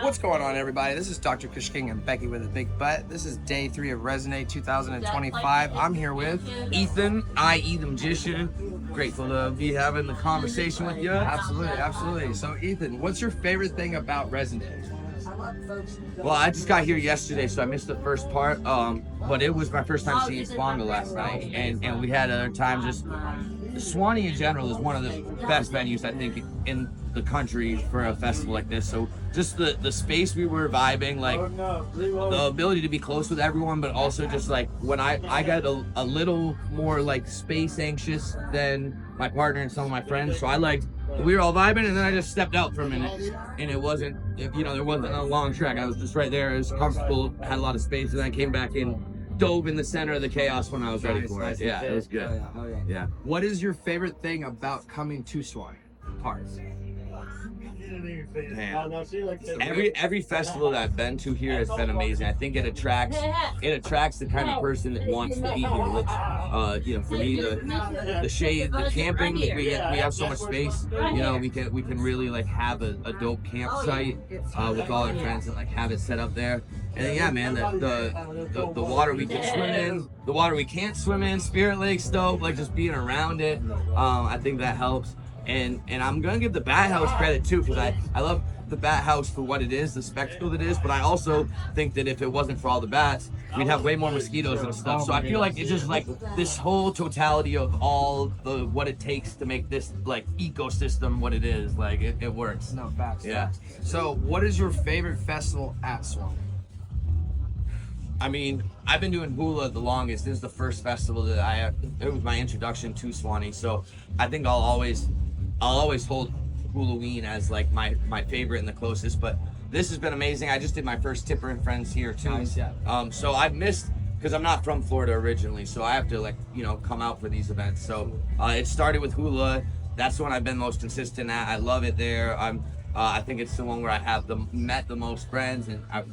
What's going on, everybody? This is Dr.KushKing and Becky with a Big Butt. This is day 3 of Resonate 2025. I'm here with Ethan I.E The Magician. Grateful to be having the conversation with you. Absolutely. So, Ethan, what's your favorite thing about Resonate? Well, I just got here yesterday, so I missed the first part. But it was my first time seeing Squango last night, and we had other times. Just Swanee in general is one of the best venues I think in the country for a festival like this. So just the space we were vibing, like the ability to be close with everyone, but also just like when I got a little more like space anxious than my partner and some of my friends. So we were all vibing, and then I just stepped out for a minute, and it wasn't, there wasn't a long trek. I was just right there. It was comfortable, had a lot of space, and then I came back in, dove in the center of the chaos when I was ready for it. Yeah, it was good. Yeah. What is your favorite thing about coming to Swanee Park? Man. Every festival that I've been to here has been amazing. I think it attracts the kind of person that wants to be here. For me, the shade, the camping, we have so much space. We can really like have a dope campsite with all our friends and like have it set up there. And then, yeah, man, the water we can swim in, the water we can't swim in, Spirit Lake's dope. Like just being around it, I think that helps. And I'm gonna give the Bat House credit too, because I love the Bat House for what it is, the spectacle it is. But I also think that if it wasn't for all the bats, we'd have way more mosquitoes and stuff. So I feel like it's just like this whole totality of all what it takes to make this like ecosystem what it is. Like it works. No, facts. Yeah. So what is your favorite festival at Swanee? I mean, I've been doing hula the longest. This is the first festival that it was my introduction to Swanee. So I think I'll always hold Halloween as like my favorite and the closest. But this has been amazing. I just did my first Tipper and Friends here too. Nice, yeah. So I've missed, because I'm not from Florida originally, so I have to come out for these events. So it started with hula. That's the one I've been most consistent at. I love it there. I think it's the one where I have met the most friends, and I've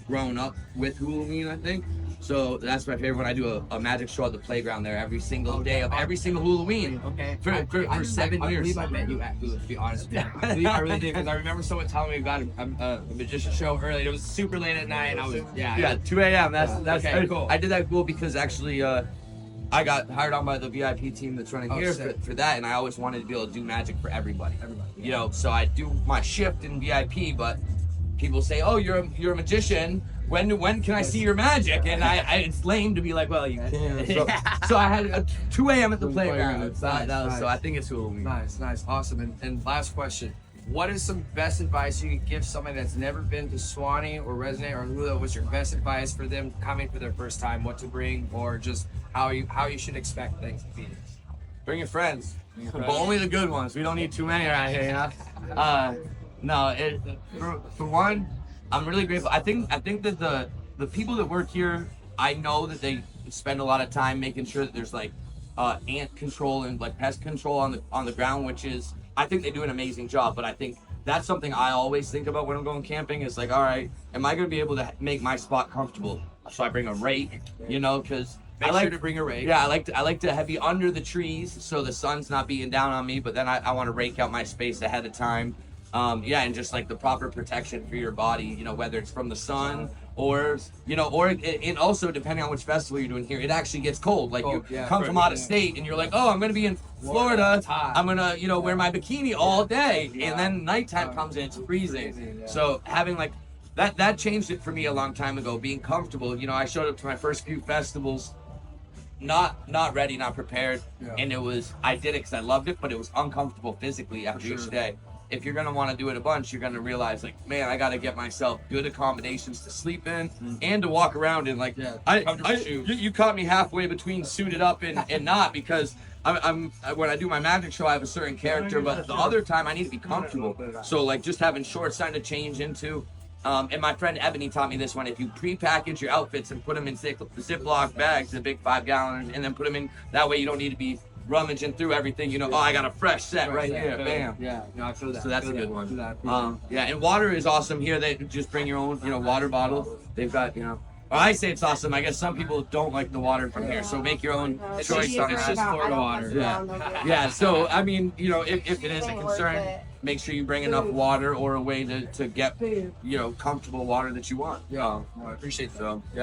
grown up with Halloween, I think. So that's my favorite one. I do a magic show at the playground there every single day of every single Halloween. Okay. For 7 years. I believe I met you at Hula, to be honest with you. I really did, because I remember someone telling me about a magician show early. It was super late at night, and I was 2 a.m. That's okay, cool. I did that cool because actually I got hired on by the VIP team that's running here for that, and I always wanted to be able to do magic for everybody. So I do my shift in VIP, but people say, "Oh, you're a magician. When can I see your magic?" And it's lame to be like, "Well, you can." So I had a 2 a.m. at the playground. So I think it's Halloween. Nice, awesome. And last question: what is some best advice you could give somebody that's never been to Swanee or Resonate or Hula? What's your best advice for them coming for their first time? What to bring, or just how you should expect things to be? Bring your friends, but only the good ones. We don't need too many around here, For one, I'm really grateful. I think that the people that work here, I know that they spend a lot of time making sure that there's like ant control and like pest control on the ground, which is, I think they do an amazing job. But I think that's something I always think about when I'm going camping. Is like, all right, am I going to be able to make my spot comfortable? So I bring a rake, because I like to bring a rake. Yeah, I like to be under the trees so the sun's not beating down on me. But then I want to rake out my space ahead of time. And just like the proper protection for your body, whether it's from the sun or and also depending on which festival you're doing here, it actually gets cold. Like come from out of state and you're like, oh, I'm going to be in Florida. I'm going to, wear my bikini all day. And then nighttime comes in, it's freezing. So having like that changed it for me a long time ago, being comfortable. I showed up to my first few festivals not ready, not prepared. And I did it because I loved it, but it was uncomfortable physically after each day. If you're going to want to do it a bunch, you're going to realize, like, man, I got to get myself good accommodations to sleep in and to walk around in. Like, you caught me halfway between suited up and not, because when I do my magic show, I have a certain character, but the other time I need to be comfortable. So, like, just having shorts time to change into. And my friend Ebony taught me this one. If you pre-package your outfits and put them in Ziploc bags, the big 5-gallon, and then put them in, that way you don't need to be rummaging through everything, oh, I got a fresh set right here, bam. Yeah, no, I feel that. So that's a good one. And water is awesome here. They just bring your own, water bottle. They've got, Well, I say it's awesome. I guess some people don't like the water from here, so make your own It's choice just- on it's that. just Florida water. Yeah. So I mean, you know, if it is a concern, make sure you bring enough water or a way to get, you know, comfortable water that you want. Yeah, well, I appreciate that. So yeah.